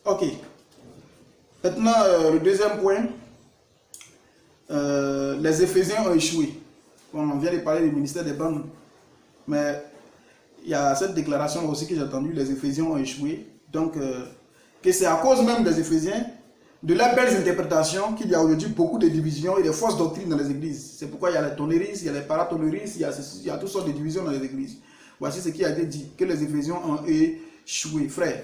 Ok. Maintenant, le deuxième point, les Éphésiens ont échoué. On vient de parler du ministère des banques, mais il y a cette déclaration aussi que j'ai entendue, les Éphésiens ont échoué. Donc, que c'est à cause même des Éphésiens, de leurs belles interprétations, qu'il y a aujourd'hui beaucoup de divisions et de fausses doctrines dans les églises. C'est pourquoi il y a les tonnéristes, il y a les paratonnéristes, il y a toutes sortes de divisions dans les églises. Voici ce qui a été dit, que les Éphésiens ont échoué, frère.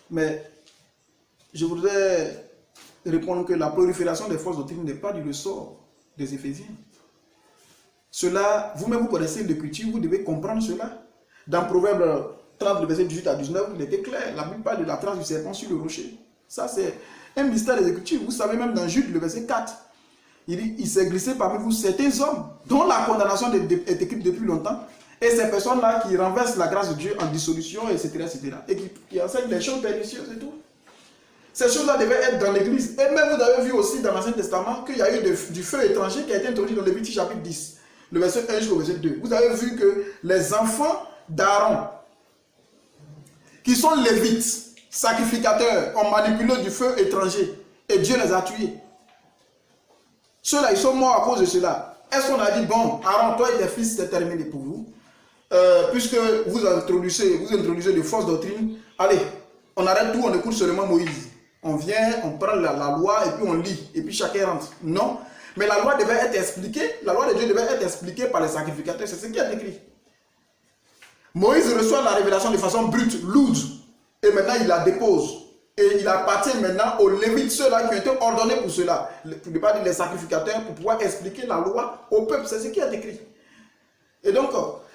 Mais je voudrais répondre que la prolifération des fausses doctrines n'est pas du ressort des Éphésiens. Cela, vous-même, vous connaissez l'écriture, vous devez comprendre cela. Dans Proverbe 30, le verset 18 à 19, il était clair. La Bible parle de la trace du serpent sur le rocher. Ça, c'est un mystère des Écritures. Vous savez, même dans Jude, le verset 4, il dit, il s'est glissé parmi vous certains hommes dont la condamnation est écrite depuis longtemps. Et ces personnes-là qui renversent la grâce de Dieu en dissolution, etc., etc. Et qui enseignent des choses pernicieuses et tout. Ces choses-là devaient être dans l'église. Et même vous avez vu aussi dans l'Ancien Testament qu'il y a eu du feu étranger qui a été introduit dans Lévitique chapitre 10, le verset 1 jusqu'au verset 2. Vous avez vu que les enfants d'Aaron, qui sont lévites, sacrificateurs, ont manipulé du feu étranger et Dieu les a tués. Ceux-là, ils sont morts à cause de cela. Est-ce qu'on a dit, bon, Aaron, toi et tes fils, c'est terminé pour vous, puisque vous introduisez de fausses doctrines, allez, on arrête tout, on écoute seulement Moïse. On vient, on prend la loi et puis on lit, et puis chacun rentre. Non, mais la loi devait être expliquée, la loi de Dieu devait être expliquée par les sacrificateurs, c'est ce qui est écrit. Moïse reçoit la révélation de façon brute, lourde, et maintenant il la dépose. Et il appartient maintenant aux Lévites, ceux-là qui ont été ordonnés pour cela, pour ne pas dire les sacrificateurs, pour pouvoir expliquer la loi au peuple, c'est ce qui est écrit. Et donc,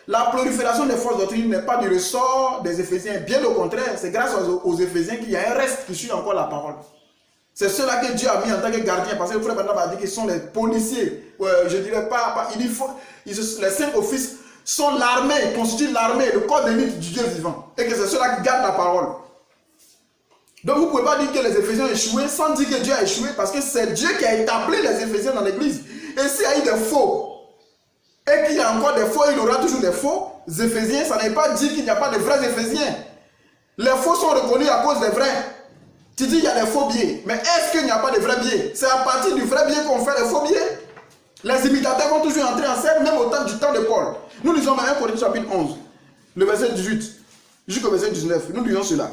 la prolifération des fausses doctrines n'est pas du ressort des Éphésiens, bien au contraire, c'est grâce aux Éphésiens qu'il y a un reste qui suit encore la parole. C'est ceux-là que Dieu a mis en tant que gardien, parce que le frère Bernard a dit qu'ils sont les policiers, je ne dirais pas, les 5 offices sont l'armée, constituent l'armée, le corps d'élite du Dieu vivant, et que c'est ceux-là qui gardent la parole. Donc vous ne pouvez pas dire que les Éphésiens ont échoué sans dire que Dieu a échoué, parce que c'est Dieu qui a établi les Éphésiens dans l'église. Et s'il y a eu des faux, et qu'il y a encore des faux, il y aura toujours des faux Éphésiens, ça ne veut pas dire qu'il n'y a pas de vrais Éphésiens. Les faux sont reconnus à cause des vrais. Tu dis qu'il y a des faux biais, mais est-ce qu'il n'y a pas de vrais biais? C'est à partir du vrai biais qu'on fait les faux biais. Les imitateurs vont toujours entrer en scène, même au temps du temps de Paul. Nous lisons dans 1 Corinthiens chapitre 11, le verset 18 jusqu'au verset 19. Nous lisons cela.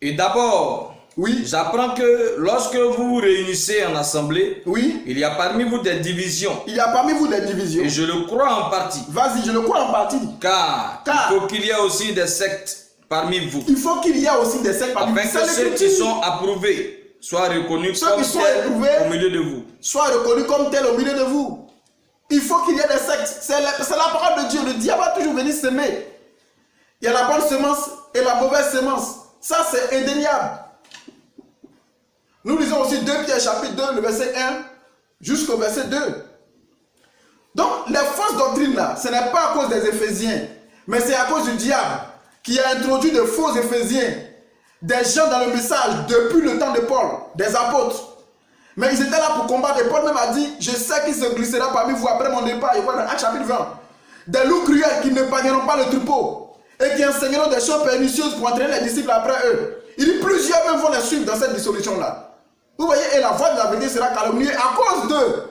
Et d'abord, oui, j'apprends que lorsque vous vous réunissez en assemblée, oui, il y a parmi vous des divisions. Il y a parmi vous des divisions. Et je le crois en partie. Vas-y, je le crois en partie. Car il faut qu'il y ait aussi des sectes parmi vous. Il faut qu'il y ait aussi des sectes parmi vous. Afin que ceux qui sont approuvés soient reconnus comme tels au milieu de vous. Soient reconnus comme tels au milieu de vous. Il faut qu'il y ait des sectes. C'est la parole de Dieu. Le diable va toujours venir semer. Il y a la bonne semence et la mauvaise semence. Ça, c'est indéniable. Nous lisons aussi 2 Pierre chapitre 2, le verset 1 jusqu'au verset 2. Donc, les fausses doctrines là, ce n'est pas à cause des Éphésiens, mais c'est à cause du diable qui a introduit de faux Éphésiens, des gens dans le message depuis le temps de Paul, des apôtres. Mais ils étaient là pour combattre. Et Paul même a dit, je sais qu'il se glissera parmi vous après mon départ. Et voilà, dans Actes chapitre 20. Des loups cruels qui ne pagneront pas le troupeau et qui enseigneront des choses pernicieuses pour entraîner les disciples après eux. Il dit, plusieurs même vont les suivre dans cette dissolution-là. Vous voyez, et la voix de la vérité sera calomniée à cause d'eux.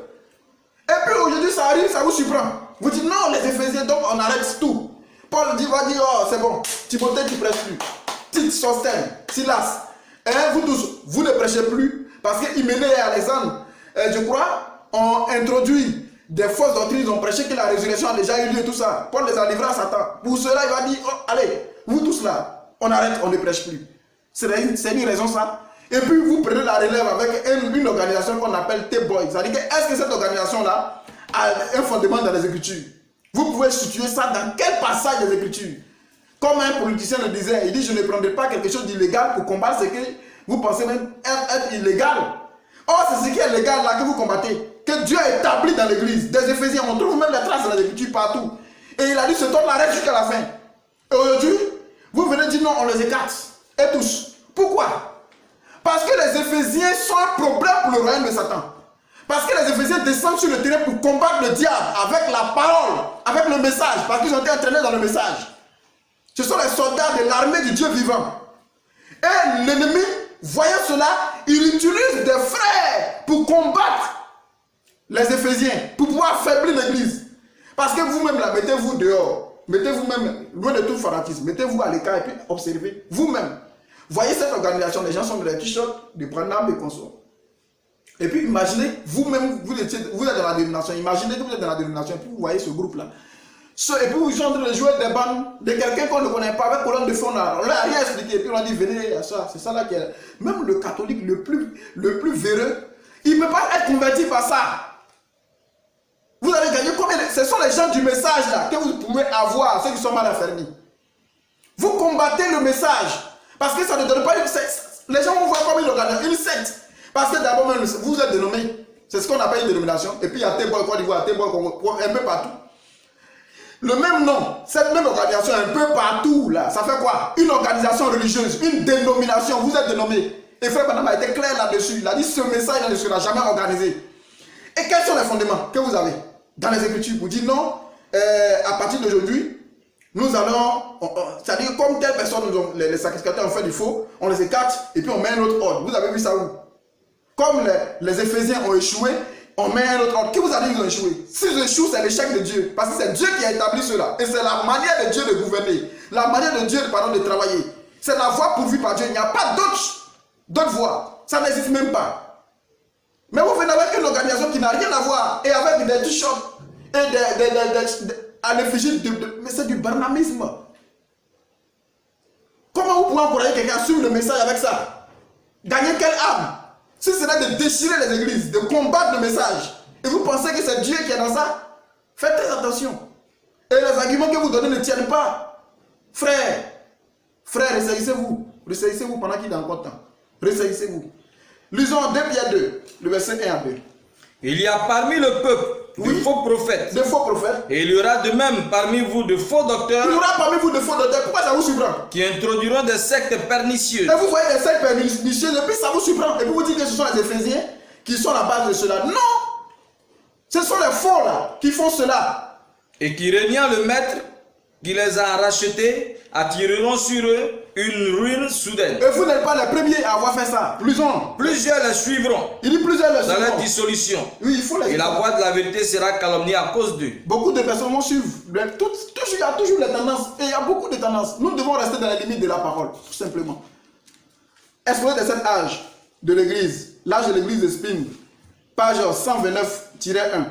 Et puis aujourd'hui, ça arrive, ça vous surprend. Vous dites, non, les Éphésiens, donc on arrête tout. Paul va dire, oh, c'est bon, Timothée, tu ne prêches plus. Tite, Sostène, Silas, vous tous, vous ne prêchez plus, parce qu'Hyménée et Alexandre, je crois, ont introduit des fausses doctrines, ils ont prêché que la résurrection a déjà eu lieu et tout ça. Paul les a livrés à Satan. Pour cela, il va dire, oh, allez, vous tous là, on arrête, on ne prêche plus. C'est une raison ça. Et puis vous prenez la relève avec une organisation qu'on appelle T-Boy. C'est-à-dire que est-ce que cette organisation-là a un fondement dans les Écritures? Vous pouvez situer ça dans quel passage des Écritures? Comme un politicien le disait, il dit, je ne prendrai pas quelque chose d'illégal pour combattre ce que vous pensez même être illégal. Or, c'est ce qui est légal là que vous combattez, que Dieu a établi dans l'église. Des Éphésiens, on trouve même les traces dans les Écritures partout. Et il a dit, ce temps l'arrête jusqu'à la fin. Et aujourd'hui, vous venez dire non, on les écarte. Et tous. Pourquoi? Parce que les Éphésiens sont un problème pour le royaume de Satan. Parce que les Éphésiens descendent sur le terrain pour combattre le diable avec la parole, avec le message, parce qu'ils ont été entraînés dans le message. Ce sont les soldats de l'armée du Dieu vivant. Et l'ennemi, voyant cela, il utilise des frères pour combattre les Éphésiens, pour pouvoir affaiblir l'église. Parce que vous-même là, mettez-vous dehors, mettez-vous même loin de tout fanatisme, mettez-vous à l'écart et puis observez vous-même. Voyez cette organisation, les gens sont dans les t-shirts, de Branham et consorts. Et puis imaginez, vous-même, vous êtes dans la dénomination, imaginez que vous êtes dans la dénomination, et puis vous voyez ce groupe-là. Et puis vous êtes en train de jouer des bandes de quelqu'un qu'on ne connaît pas, avec colonne de fond, on n'a rien expliqué, et puis on a dit venez à ça, c'est ça là qui est. Même le catholique le plus véreux, il ne peut pas être converti par ça. Vous allez gagner combien? Ce sont les gens du message là que vous pouvez avoir, ceux qui sont mal affermis. Vous combattez le message, parce que ça ne donne pas une secte. Les gens vont voir comme une secte. Parce que d'abord, vous êtes dénommé. C'est ce qu'on appelle une dénomination. Et puis il y a Téboy, Côte d'Ivoire, Téboy, Congo, un peu partout. Le même nom, cette même organisation un peu partout là, ça fait quoi? Une organisation religieuse, une dénomination, vous êtes dénommé. Et Frère Branham a été clair là-dessus. Il a dit ce message ne sera jamais organisé. Et quels sont les fondements que vous avez dans les Écritures? Vous dites non, à partir d'aujourd'hui, nous allons, c'est-à-dire comme telle personne, les sacrificateurs ont fait du faux, on les écarte et puis on met un autre ordre. Vous avez vu ça où? Comme les Éphésiens ont échoué, on met un autre ordre. Qui vous a dit qu'ils ont échoué? S'ils échouent, c'est l'échec de Dieu. Parce que c'est Dieu qui a établi cela. Et c'est la manière de Dieu de gouverner. La manière de Dieu, de travailler. C'est la voie pourvue par Dieu. Il n'y a pas d'autre voie. Ça n'existe même pas. Mais vous venez avec une organisation qui n'a rien à voir. Et avec des t-shirts. Et à l'effigie mais c'est du barnamisme. Comment vous pouvez encourager quelqu'un à suivre le message avec ça? Gagner quelle âme? Si ce n'est de déchirer les églises, de combattre le message, et vous pensez que c'est Dieu qui est dans ça, faites très attention. Et les arguments que vous donnez ne tiennent pas. Frère, ressaisissez-vous. Ressaisissez-vous pendant qu'il est encore temps. Ressaisissez-vous. Lisons 2 Pierre 2, le verset 1 à 2. Il y a parmi le peuple de faux prophètes. De faux prophètes. Et il y aura de même parmi vous de faux docteurs. Il y aura parmi vous de faux docteurs. Pourquoi ça vous surprend? Qui introduiront des sectes pernicieuses. Et vous voyez des sectes pernicieuses et puis ça vous surprend. Et puis vous dites que ce sont les Éphésiens qui sont la base de cela. Non! Ce sont les faux là qui font cela. Et qui reniant le maître qui les a rachetés, attireront sur eux une ruine soudaine. Et vous n'êtes pas les premiers à avoir fait ça. Plusieurs les suivront. Il dit plusieurs les suivront. Dans leur dissolution. Oui, il faut les Et la voix de la vérité sera calomniée à cause d'eux. Beaucoup de personnes vont suivre. Il y a toujours les tendances. Et il y a beaucoup de tendances. Nous devons rester dans les limites de la parole, tout simplement. Exposé de cet âge de l'église, l'âge de l'église de Spin, page 129-1.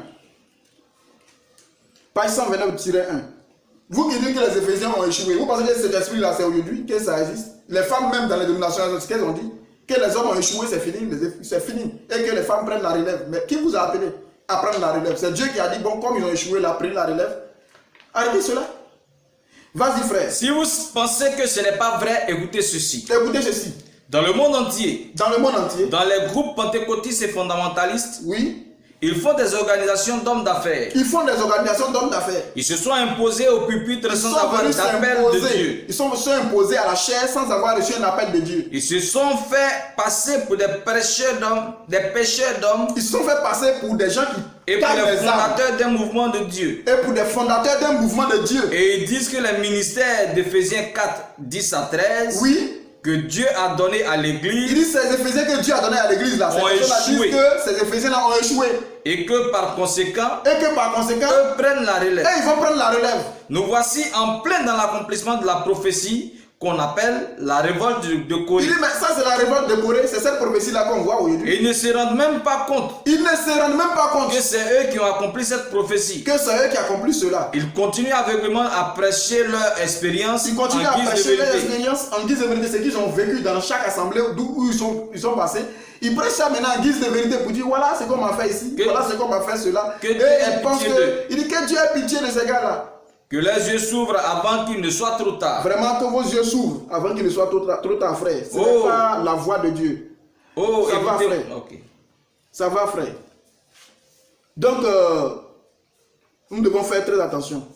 Page 129-1. Vous qui dites que les Éphésiens ont échoué, vous pensez que cet esprit-là, c'est aujourd'hui que ça existe? Les femmes, même dans les dénominations, ce qu'elles ont dit, que les hommes ont échoué, c'est fini, et que les femmes prennent la relève. Mais qui vous a appelé à prendre la relève? C'est Dieu qui a dit, bon, comme ils ont échoué, il a pris la relève. Arrêtez cela. Vas-y, frère. Si vous pensez que ce n'est pas vrai, écoutez ceci. Écoutez ceci. Dans le monde entier, dans les groupes pentecôtistes et fondamentalistes, oui, ils font des organisations d'hommes d'affaires. Ils se sont imposés au pupitre sans avoir d'appel de Dieu. Ils sont imposés à la chair sans avoir reçu un appel de Dieu. Ils se sont fait passer pour des pécheurs d'hommes. Ils se sont fait passer pour des gens qui et pour les fondateurs d'un mouvement de Dieu. Et ils disent que les ministères d'Éphésiens 4, 10 à 13. Oui. Que Dieu a donné à l'église. Il dit ces Éphésiens que Dieu a donné à l'église là. Ont échoué. Que ces Éphésiens là ont échoué. Et que par conséquent, eux prennent la relève. Et ils vont prendre la relève. Nous voici en plein dans l'accomplissement de la prophétie qu'on appelle la révolte de Corée. Il dit mais ça c'est la révolte de Corée, c'est cette prophétie là qu'on voit aujourd'hui. Et ils ne se rendent même pas compte. Que c'est eux qui ont accompli cette prophétie. Que c'est eux qui accomplissent cela. Ils continuent aveuglément à prêcher leur expérience. Ils continuent à prêcher leur expérience en guise de vérité, ce qu'ils ont vécu dans chaque assemblée où ils sont passés. Ils prêchent ça maintenant en guise de vérité pour dire voilà ce qu'on m'a fait ici, voilà ce qu'on m'a fait cela. Et ils pensent que il dit que Dieu ait pitié de ces gars là. Que les yeux s'ouvrent avant qu'il ne soit trop tard. Vraiment, que vos yeux s'ouvrent avant qu'il ne soit trop tard, frère. Ce n'est pas la voix de Dieu. Ça va, frère. Okay. Ça va, frère. Donc, nous devons faire très attention.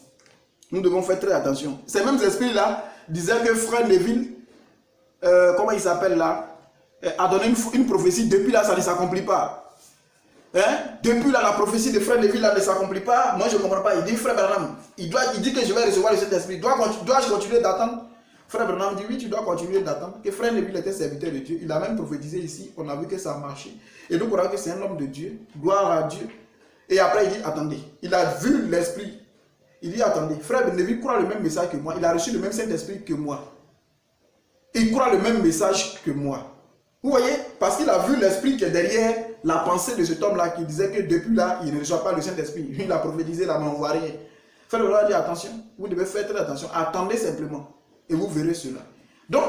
Ces mêmes esprits-là disaient que frère Neville, comment il s'appelle là, a donné une prophétie. Depuis là, ça ne s'accomplit pas. Depuis là, la prophétie de frère Neville là, ne s'accomplit pas. Moi, je ne comprends pas. Il dit, frère Branham, il dit que je vais recevoir le Saint-Esprit. Dois-je continuer d'attendre Frère Branham dit oui, tu dois continuer d'attendre. Que frère Neville était serviteur de Dieu. Il a même prophétisé ici. On a vu que ça a marché. Et donc on a vu que c'est un homme de Dieu. Gloire à Dieu. Et après il dit attendez. Il a vu l'esprit. Il dit attendez. Frère Neville croit le même message que moi. Il a reçu le même Saint-Esprit que moi. Il croit le même message que moi. Vous voyez? Parce qu'il a vu l'esprit qui est derrière la pensée de cet homme-là qui disait que depuis là, il ne reçoit pas le Saint-Esprit. Il a prophétisé, il a envoyé. Frère Branham a dit attention. Vous devez faire très attention. Attendez simplement. Et vous verrez cela. Donc,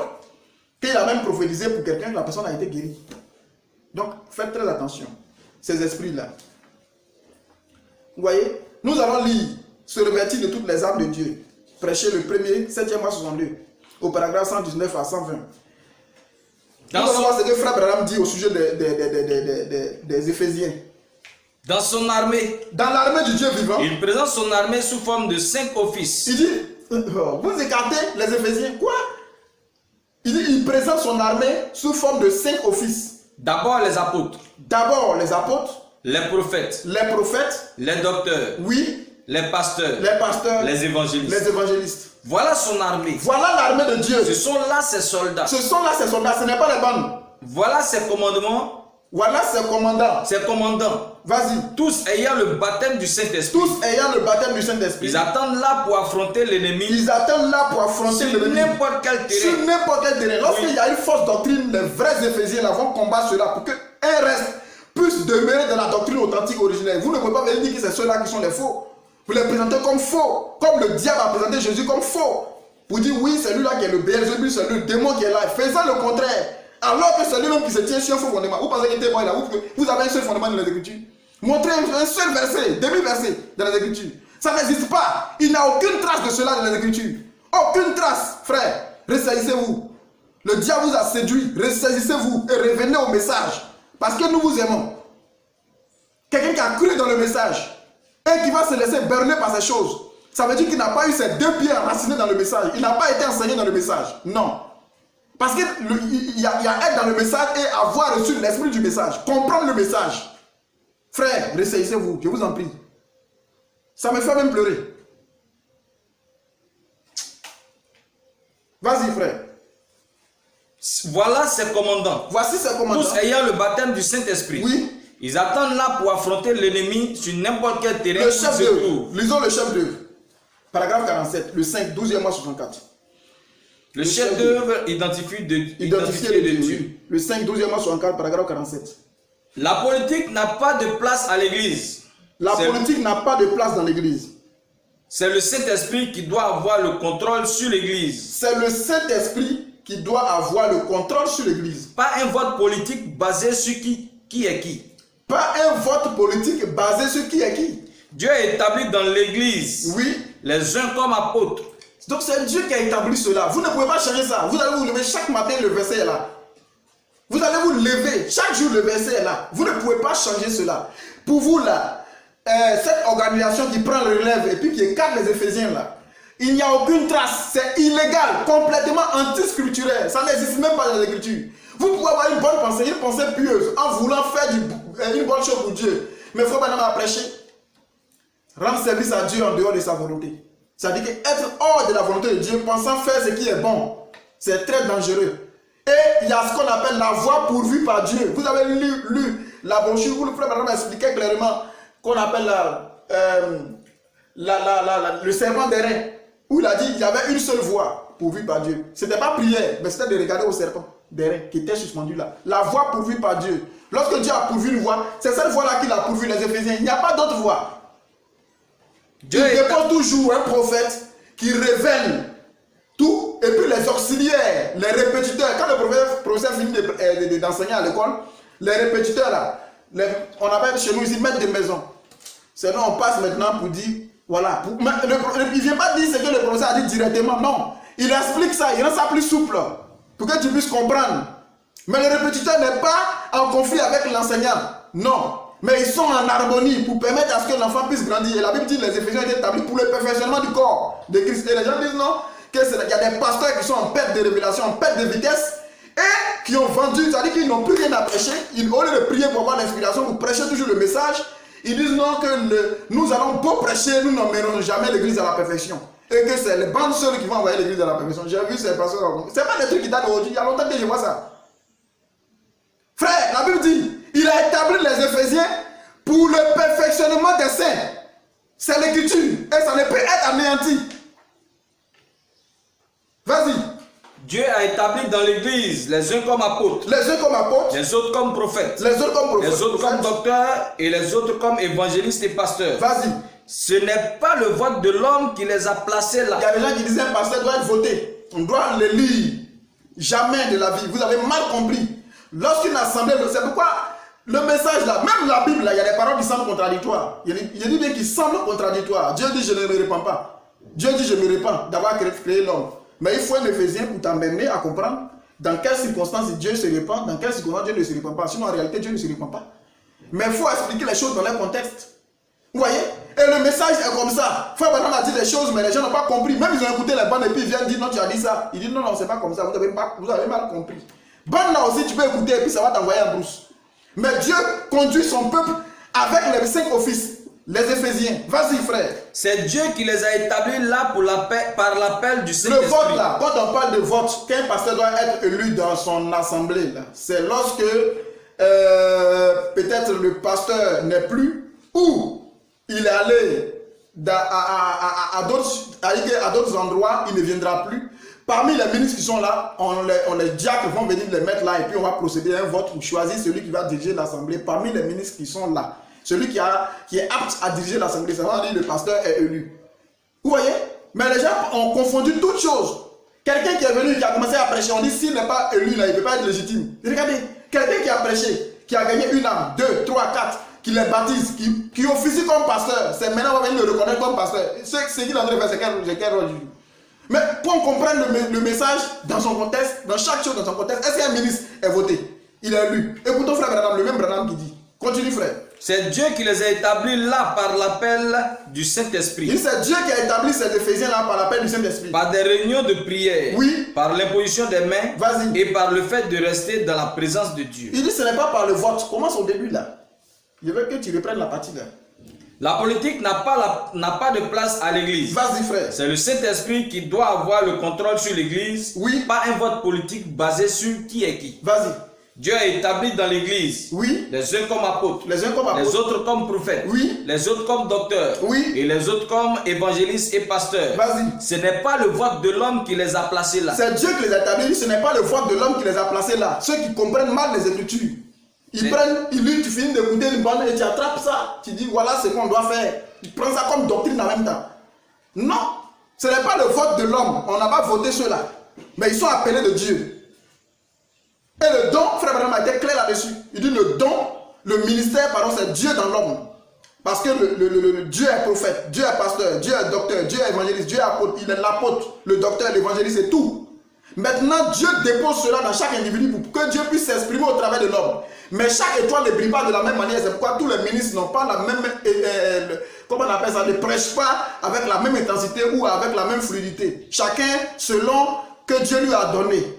qu'il a même prophétisé pour quelqu'un, la personne a été guérie. Donc, faites très attention. Ces esprits-là. Vous voyez, nous allons lire, se revêtir de toutes les armes de Dieu. Prêcher le 1er, 7e mois 62, au paragraphe 119 à 120. Nous allons voir ce que Frère Branham dit au sujet des Éphésiens. Dans son armée, dans l'armée du Dieu vivant, il présente son armée sous forme de 5 offices. Il dit, vous écartez les Éphésiens. Quoi? Il dit, il présente son armée sous forme de 5 offices. D'abord les apôtres. D'abord les apôtres. Les prophètes. Les prophètes. Les docteurs. Oui. Les pasteurs. Les pasteurs. Les évangélistes. Les évangélistes. Voilà son armée. Voilà l'armée de Dieu. Ce sont là ses soldats. Ce sont là ses soldats, ce n'est pas les bandes. Voilà ses commandements. Voilà ses commandants. Ses commandants. Vas-y. Tous ayant le baptême du Saint-Esprit. Tous ayant le baptême du Saint-Esprit. Ils attendent là pour affronter l'ennemi. Ils attendent là pour affronter l'ennemi. Sur n'importe quel terrain. Sur n'importe quel terrain. Lorsqu'il y a une fausse doctrine, les vrais Éphésiens là vont combattre cela pour qu'un reste puisse demeurer dans la doctrine authentique originelle. Vous ne pouvez pas venir dire que c'est ceux-là qui sont les faux. Vous les présentez comme faux. Comme le diable a présenté Jésus comme faux. Vous dites oui, c'est lui-là qui est le Beelzébul, c'est le démon qui est là. Faisant le contraire. Alors que c'est lui-même qui se tient sur un faux fondement. Vous pensez qu'il était bon là? Vous avez un seul fondement dans les Écritures. Montrez un seul verset, demi-verset dans les Écritures. Ça n'existe pas. Il n'y a aucune trace de cela dans les Écritures. Aucune trace, frère. Ressaisissez-vous. Le diable vous a séduit. Ressaisissez-vous et revenez au message. Parce que nous vous aimons. Quelqu'un qui a cru dans le message et qui va se laisser berner par ces choses, ça veut dire qu'il n'a pas eu ses 2 pieds enracinés dans le message. Il n'a pas été enseigné dans le message. Non. Parce qu'il y a être dans le message et avoir reçu l'esprit du message. Comprendre le message. Frère, ressaisissez-vous, je vous en prie. Ça me fait même pleurer. Vas-y, frère. Voilà ses commandants. Voici ses commandants. Tous ayant le baptême du Saint-Esprit. Oui. Ils attendent là pour affronter l'ennemi sur n'importe quel terrain. Le chef d'œuvre. Lisons le chef d'œuvre. Paragraphe 47, le 5, 12e mois 64. Le chef d'œuvre identifié de Dieu. Oui. Le 5, 12e mois 64, paragraphe 47. La politique n'a pas de place à l'église. La politique n'a pas de place dans l'église. C'est le Saint-Esprit qui doit avoir le contrôle sur l'église. C'est le Saint-Esprit qui doit avoir le contrôle sur l'église. Pas un vote politique basé sur qui est qui. Pas un vote politique basé sur qui est qui. Dieu a établi dans l'église, oui, les uns comme apôtres. Donc c'est Dieu qui a établi cela. Vous ne pouvez pas changer ça. Vous allez vous lever chaque matin, le verset est là. Vous allez vous lever chaque jour, le verset est là. Vous ne pouvez pas changer cela. Pour vous là, cette organisation qui prend le relève et puis qui écarte les Éphésiens là, il n'y a aucune trace. C'est illégal, complètement anti-scripturaire. Ça n'existe même pas dans l'écriture. Vous pouvez avoir une bonne pensée, une pensée pieuse, en voulant faire une bonne chose pour Dieu. Mais il faut maintenant à prêcher. Rendre service à Dieu en dehors de sa volonté. C'est-à-dire qu'être hors de la volonté de Dieu, pensant faire ce qui est bon, c'est très dangereux. Et il y a ce qu'on appelle la voie pourvue par Dieu. Vous avez lu la brochure où le frère Madame expliquait clairement qu'on appelle le serpent d'airain. Où il a dit qu'il y avait une seule voie pourvue par Dieu. Ce n'était pas prière, mais c'était de regarder au serpent d'airain qui était suspendu là. La voie pourvue par Dieu. Lorsque Dieu a pourvu une voie, c'est cette voie-là qu'il a pourvu les Éphésiens. Il n'y a pas d'autre voie. Dieu dépose toujours un prophète qui révèle tout, et puis les auxiliaires, les répétiteurs. Quand le professeur finit d'enseigner à l'école, les répétiteurs là, on appelle chez nous ici maître de maison. Sinon on passe maintenant pour dire, voilà, il ne vient pas dire ce que le professeur a dit directement, non. Il explique ça, il rend ça plus souple, pour que tu puisses comprendre. Mais le répétiteur n'est pas en conflit avec l'enseignant, non. Mais ils sont en harmonie pour permettre à ce que l'enfant puisse grandir. Et la Bible dit que les Éphésiens étaient établis pour le perfectionnement du corps de Christ. Et les gens disent non, qu'il y a des pasteurs qui sont en perte de révélation, en perte de vitesse, et qui ont vendu, c'est-à-dire qu'ils n'ont plus rien à prêcher. Au lieu de prier pour avoir l'inspiration, vous prêchez toujours le message. Ils disent non, que nous allons beau prêcher, nous n'emmènerons jamais l'église à la perfection. et que c'est les bandes seules qui vont envoyer l'église dans la perversion. J'ai vu ces personnes. C'est pas des trucs qui datent d'aujourd'hui. Il y a longtemps que je vois ça. Frère, la Bible dit, il a établi les Éphésiens pour le perfectionnement des saints. C'est l'écriture et ça ne peut être anéanti. Vas-y. Dieu a établi dans l'église les uns comme apôtres, Les uns comme apôtres, les autres comme prophètes, les autres comme prophètes, les autres comme docteurs et les autres comme évangélistes et pasteurs. Vas-y. Ce n'est pas le vote de l'homme qui les a placés là. Il y a des gens qui disaient un pasteur doit être voté. On doit le lire. Jamais de la vie. Vous avez mal compris. Lorsqu'une assemblée, c'est pourquoi le message là, même la Bible là, il y a des paroles qui semblent contradictoires. Il dit bien qui semblent contradictoires. Dieu dit je ne me répands pas. Dieu dit je me répands d'avoir créé l'homme. Mais il faut un Éphésiens pour t'amener à comprendre dans quelles circonstances Dieu se répand, dans quelles circonstances Dieu ne se répand pas. Sinon en réalité Dieu ne se répand pas. Mais il faut expliquer les choses dans leur contexte. Vous voyez? Et le message est comme ça. Frère Branham a dit des choses, mais les gens n'ont pas compris. Même ils ont écouté les bandes et puis ils viennent dire non, tu as dit ça. Il dit non, c'est pas comme ça. Vous avez mal compris. Bande là aussi, tu peux écouter et puis ça va t'envoyer en brousse. Mais Dieu conduit son peuple avec les 5 offices. Les Éphésiens. Vas-y, frère. C'est Dieu qui les a établis là pour par l'appel du Le Saint-Esprit. vote là, quand on parle de vote, qu'un pasteur doit être élu dans son assemblée, c'est lorsque peut-être le pasteur n'est plus ou il est allé à d'autres endroits, il ne viendra plus. Parmi les ministres qui sont là, les diacres vont venir les mettre là et puis on va procéder à un vote pour choisir celui qui va diriger l'assemblée. Parmi les ministres qui sont là, celui qui est apte à diriger l'assemblée, ça veut dire le pasteur est élu. Vous voyez? Mais les gens ont confondu toutes choses. Quelqu'un qui est venu, qui a commencé à prêcher, on dit s'il n'est pas élu là, il ne peut pas être légitime. Regardez, quelqu'un qui a prêché, qui a gagné une âme, 2, 3, 4, qui les baptise, qui officie comme pasteur, c'est maintenant on va venir le reconnaître comme pasteur. Ce qu'il est en train de faire, c'est quel rôle? Mais pour qu'on comprenne le message dans son contexte, dans chaque chose dans son contexte, est-ce qu'un ministre est voté? Il est élu. Écoutons frère Branham, le même Branham qui dit. Continue frère. C'est Dieu qui les a établis là par l'appel du Saint-Esprit. C'est Dieu qui a établi ces Éphésiens là par l'appel du Saint-Esprit. Par des réunions de prière, oui, par l'imposition des mains, vas-y, et par le fait de rester dans la présence de Dieu. Il dit ce n'est pas par le vote. Commence au début là. Je veux que tu reprennes la partie là. La politique n'a pas de place à l'église. Vas-y frère. C'est le Saint-Esprit qui doit avoir le contrôle sur l'église, oui, pas un vote politique basé sur qui est qui. Vas-y. Dieu a établi dans l'église, oui, les uns comme apôtres, les uns comme apôtres, les autres comme prophètes, oui, les autres comme docteurs, oui, et les autres comme évangélistes et pasteurs. Vas-y. Ce n'est pas le vote de l'homme qui les a placés là. C'est Dieu qui les a établis, ce n'est pas le vote de l'homme qui les a placés là. Ceux qui comprennent mal les Écritures. Ils prennent, ils lisent, tu finis d'écouter une bande et tu attrapes ça. Tu dis voilà ce qu'on doit faire. Tu prends ça comme doctrine en même temps. Non, ce n'est pas le vote de l'homme. On n'a pas voté ceux-là. Mais ils sont appelés de Dieu. Et le don, frère Branham a été clair là-dessus. Il dit le don, le ministère, pardon, c'est Dieu dans l'homme. Parce que Dieu est prophète, Dieu est pasteur, Dieu est docteur, Dieu est évangéliste, Dieu est apôtre. Il est l'apôtre, le docteur, l'évangéliste et tout. Maintenant, Dieu dépose cela dans chaque individu pour que Dieu puisse s'exprimer au travers de l'homme. Mais chaque étoile ne brille pas de la même manière. C'est pourquoi tous les ministres n'ont pas la même... comment on appelle ça? Ne prêchent pas avec la même intensité ou avec la même fluidité. Chacun selon que Dieu lui a donné.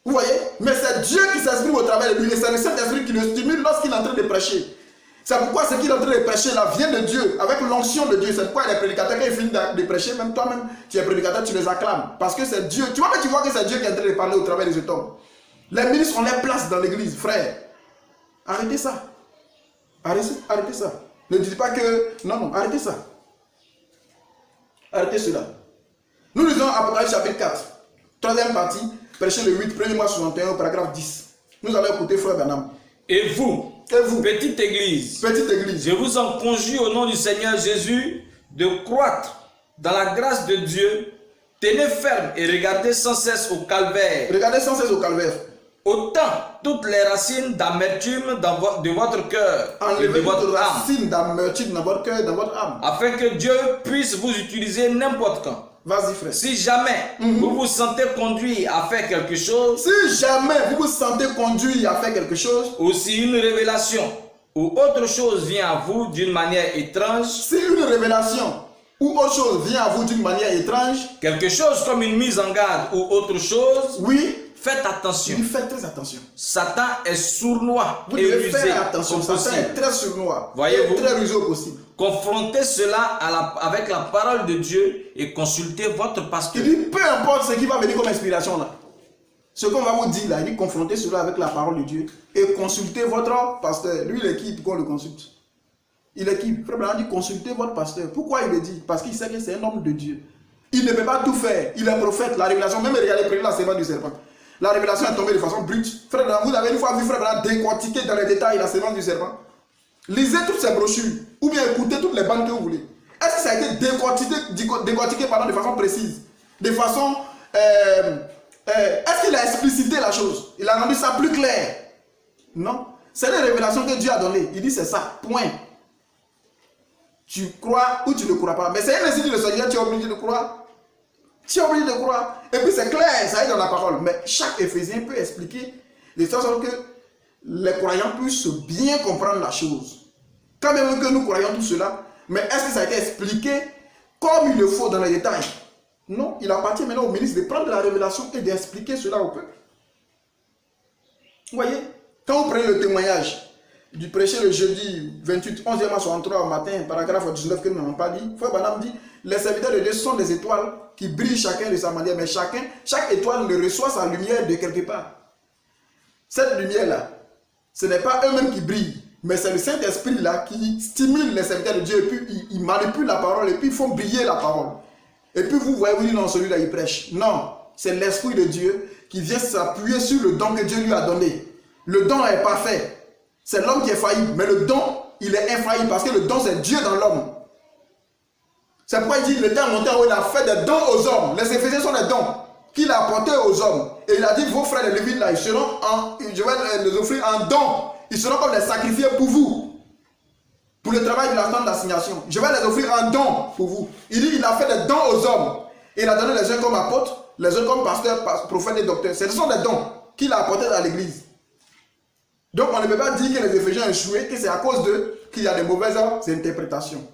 Vous voyez? Mais c'est Dieu qui s'exprime au travers de lui. Et c'est le Saint-Esprit qui le stimule lorsqu'il est en train de prêcher. C'est pourquoi ce qu'il est en train de prêcher là vient de Dieu, avec l'onction de Dieu. C'est pourquoi les prédicateurs, quand ils finissent de prêcher, même toi-même, tu es prédicateur, tu les acclames. Parce que c'est Dieu. Tu vois que c'est Dieu qui est en train de parler au travers de cet homme. Les ministres ont leur place dans l'église, frère. Arrêtez ça. Arrêtez ça. Ne dites pas que... Non, arrêtez ça. Arrêtez cela. Nous lisons Apocalypse chapitre 4. Troisième partie, prêcher le 8, premier mois 61 au paragraphe 10. Nous allons écouter frère Branham. Et vous, petite église, je vous en conjure au nom du Seigneur Jésus de croître dans la grâce de Dieu. Tenez ferme et regardez sans cesse au calvaire. Regardez sans cesse au calvaire. Autant toutes les racines d'amertume de votre cœur et de votre âme. Racines d'amertume dans votre cœur et dans votre âme. Afin que Dieu puisse vous utiliser n'importe quand. Vas-y frère. Si jamais vous vous sentez conduit à faire quelque chose. Si jamais vous vous sentez conduit à faire quelque chose. Ou si une révélation ou autre chose vient à vous d'une manière étrange. Si une révélation ou autre chose vient à vous d'une manière étrange. Quelque chose comme une mise en garde ou autre chose. Oui. Faites attention. Il dit faites très attention. Satan est sournois Vous et devez rusé. faire attention. Satan est très sournois. Voyez-vous? Très rusé au possible. Confrontez cela avec la parole de Dieu et consultez votre pasteur. Il dit peu importe ce qui va venir comme inspiration là. Ce qu'on va vous dire là, il dit confrontez cela avec la parole de Dieu et consultez votre pasteur. Lui, il est qui pour qu'on le consulte? Il est qui? Frère Branham dit consultez votre pasteur. Pourquoi il le dit? Parce qu'il sait que c'est un homme de Dieu. Il ne peut pas tout faire. Il est prophète. La révélation, même regardez, prenez la sémence du serpent. La révélation est tombée de façon brute. Frère Branham, vous avez une fois vu Frère Branham décortiquer dans les détails la sémence du serpent. Lisez toutes ces brochures ou bien écoutez toutes les bandes que vous voulez. Est-ce que ça a été décortiqué de façon précise? De façon... est-ce qu'il a explicité la chose? Il a rendu ça plus clair? Non. C'est les révélations que Dieu a données. Il dit c'est ça. Point. Tu crois ou tu ne crois pas. Mais c'est un ainsi dit le Seigneur, tu es obligé de croire. Tu es obligé de croire. Et puis c'est clair, ça est dans la parole. Mais chaque Éphésien peut expliquer de sorte que les croyants puissent bien comprendre la chose. Quand même que nous croyons tout cela, mais est-ce que ça a été expliqué comme il le faut dans les détails? Non, il appartient maintenant au ministre de prendre la révélation et d'expliquer cela au peuple. Vous voyez, quand vous prenez le témoignage du prêcher le jeudi 28, 11e mars 63 au matin, paragraphe 19 que nous n'avons pas dit, Frère Branham dit, les serviteurs de Dieu sont des étoiles qui brillent chacun de sa manière, mais chaque étoile ne reçoit sa lumière de quelque part. Cette lumière-là, ce n'est pas eux-mêmes qui brillent, mais c'est le Saint-Esprit-là qui stimule les serviteurs de Dieu, et puis ils manipulent la parole, et puis ils font briller la parole. Et puis vous voyez, vous dites non, celui-là il prêche. Non, c'est l'Esprit de Dieu qui vient s'appuyer sur le don que Dieu lui a donné. Le don est parfait. C'est l'homme qui est faillible, mais le don, il est infaillible parce que le don, c'est Dieu dans l'homme. C'est pourquoi il dit, il était monté en haut, il a fait des dons aux hommes. Les Éphésiens sont des dons qu'il a apportés aux hommes. Et il a dit, vos frères les Lévites, là, je vais les offrir en don. Ils seront comme des sacrifiés pour vous. Pour le travail de la tente d'assignation. Je vais les offrir en don pour vous. Il dit, il a fait des dons aux hommes. Et il a donné les uns comme apôtres, les autres comme pasteurs, prophètes et docteurs. Ce sont des dons qu'il a apportés à l'église. Donc on ne peut pas dire que les Éphésiens ont échoué, que c'est à cause d'eux qu'il y a de mauvaises interprétations.